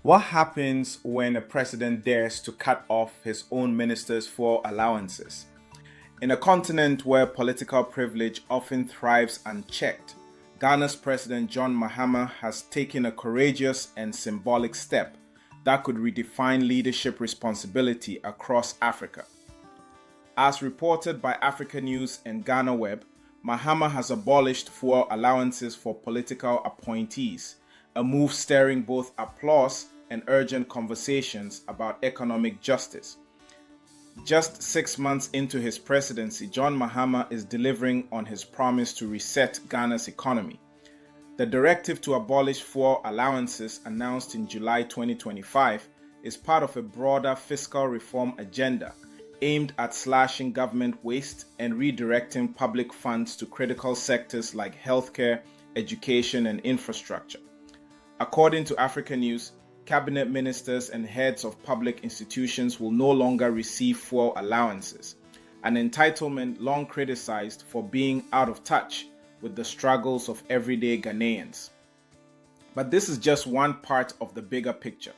What happens when a president dares to cut off his own ministers' fuel allowances? In a continent where political privilege often thrives unchecked, Ghana's President John Mahama has taken a courageous and symbolic step that could redefine leadership responsibility across Africa. As reported by Africanews and GhanaWeb, Mahama has abolished fuel allowances for political appointees, a move stirring both applause and urgent conversations about economic justice. Just 6 months into his presidency, John Mahama is delivering on his promise to reset Ghana's economy. The directive to abolish fuel allowances, announced in July 2025, is part of a broader fiscal reform agenda aimed at slashing government waste and redirecting public funds to critical sectors like healthcare, education, and infrastructure. According to Africanews, cabinet ministers and heads of public institutions will no longer receive fuel allowances, an entitlement long criticized for being out of touch with the struggles of everyday Ghanaians. But this is just one part of the bigger picture.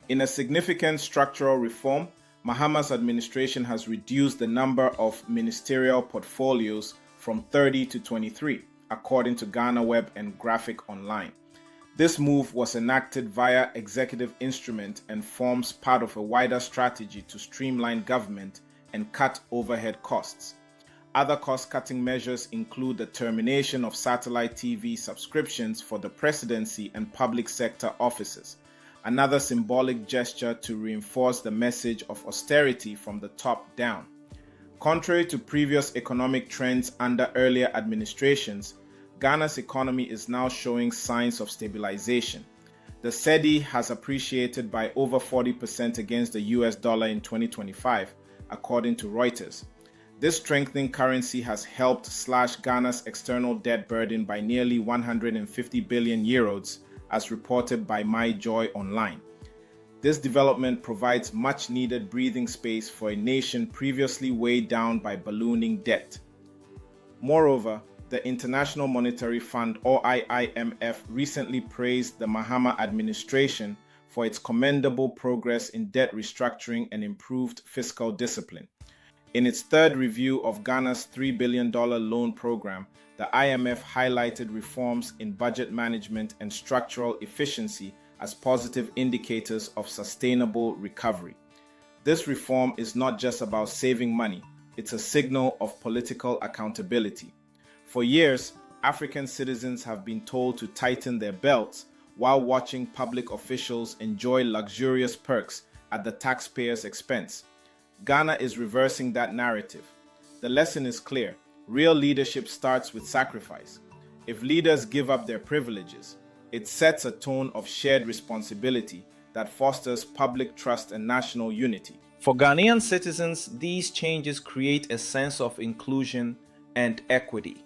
In a significant structural reform, Mahama's administration has reduced the number of ministerial portfolios from 30 to 23, according to GhanaWeb and Graphic Online. This move was enacted via executive instrument and forms part of a wider strategy to streamline government and cut overhead costs. Other cost-cutting measures include the termination of satellite TV subscriptions for the presidency and public sector offices, another symbolic gesture to reinforce the message of austerity from the top down. Contrary to previous economic trends under earlier administrations, Ghana's economy is now showing signs of stabilization. The Cedi has appreciated by over 40% against the US dollar in 2025, according to Reuters. This strengthening currency has helped slash Ghana's external debt burden by nearly 150 billion euros, as reported by MyJoyOnline. This development provides much-needed breathing space for a nation previously weighed down by ballooning debt. Moreover, the International Monetary Fund, or IMF, recently praised the Mahama administration for its commendable progress in debt restructuring and improved fiscal discipline. In its third review of Ghana's $3 billion loan program, the IMF highlighted reforms in budget management and structural efficiency as positive indicators of sustainable recovery. This reform is not just about saving money, it's a signal of political accountability. For years, African citizens have been told to tighten their belts while watching public officials enjoy luxurious perks at the taxpayer's expense. Ghana is reversing that narrative. The lesson is clear. Real leadership starts with sacrifice. If leaders give up their privileges, it sets a tone of shared responsibility that fosters public trust and national unity. For Ghanaian citizens, these changes create a sense of inclusion and equity.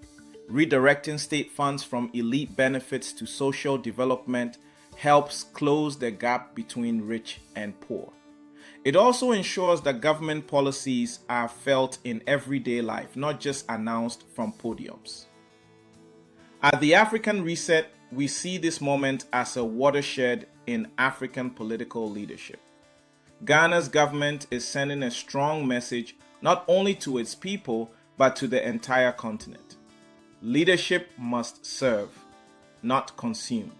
Redirecting state funds from elite benefits to social development helps close the gap between rich and poor. It also ensures that government policies are felt in everyday life, not just announced from podiums. At the African Reset, we see this moment as a watershed in African political leadership. Ghana's government is sending a strong message not only to its people, but to the entire continent. Leadership must serve, not consume.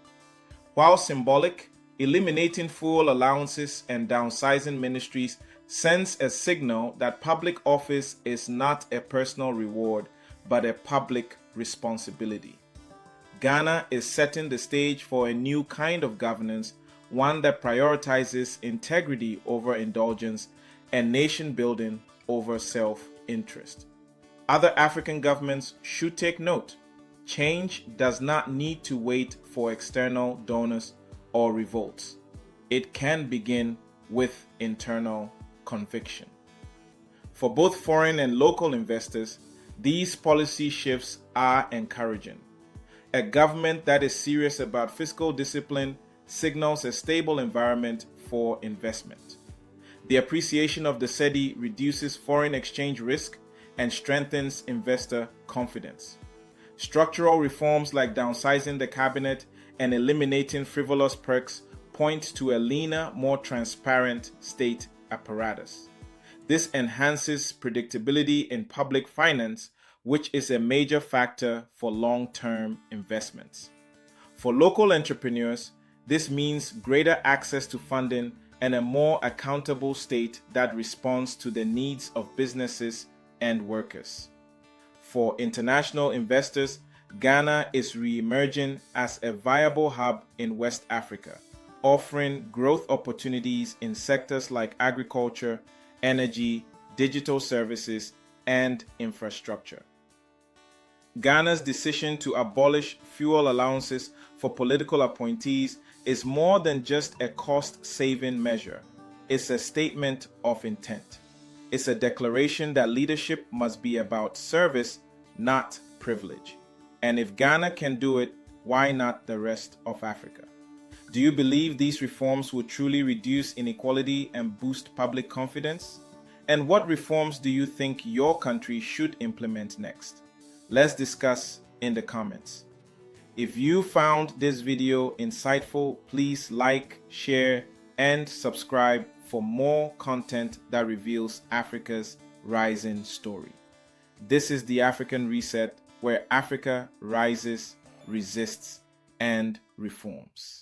While symbolic, eliminating fuel allowances and downsizing ministries sends a signal that public office is not a personal reward, but a public responsibility. Ghana is setting the stage for a new kind of governance, one that prioritizes integrity over indulgence and nation building over self-interest. Other African governments should take note. Change does not need to wait for external donors or revolts. It can begin with internal conviction. For both foreign and local investors, these policy shifts are encouraging. A government that is serious about fiscal discipline signals a stable environment for investment. The appreciation of the Cedi reduces foreign exchange risk and strengthens investor confidence. Structural reforms like downsizing the cabinet and eliminating frivolous perks point to a leaner, more transparent state apparatus. This enhances predictability in public finance, which is a major factor for long-term investments. For local entrepreneurs, this means greater access to funding and a more accountable state that responds to the needs of businesses and workers. For international investors, Ghana is re-emerging as a viable hub in West Africa, offering growth opportunities in sectors like agriculture, energy, digital services, and infrastructure. Ghana's decision to abolish fuel allowances for political appointees is more than just a cost-saving measure. It's a statement of intent. It's a declaration that leadership must be about service, not privilege. And if Ghana can do it, why not the rest of Africa? Do you believe these reforms will truly reduce inequality and boost public confidence? And what reforms do you think your country should implement next? Let's discuss in the comments. If you found this video insightful, please like, share, and subscribe for more content that reveals Africa's rising story. This is the African Reset, where Africa rises, resists, and reforms.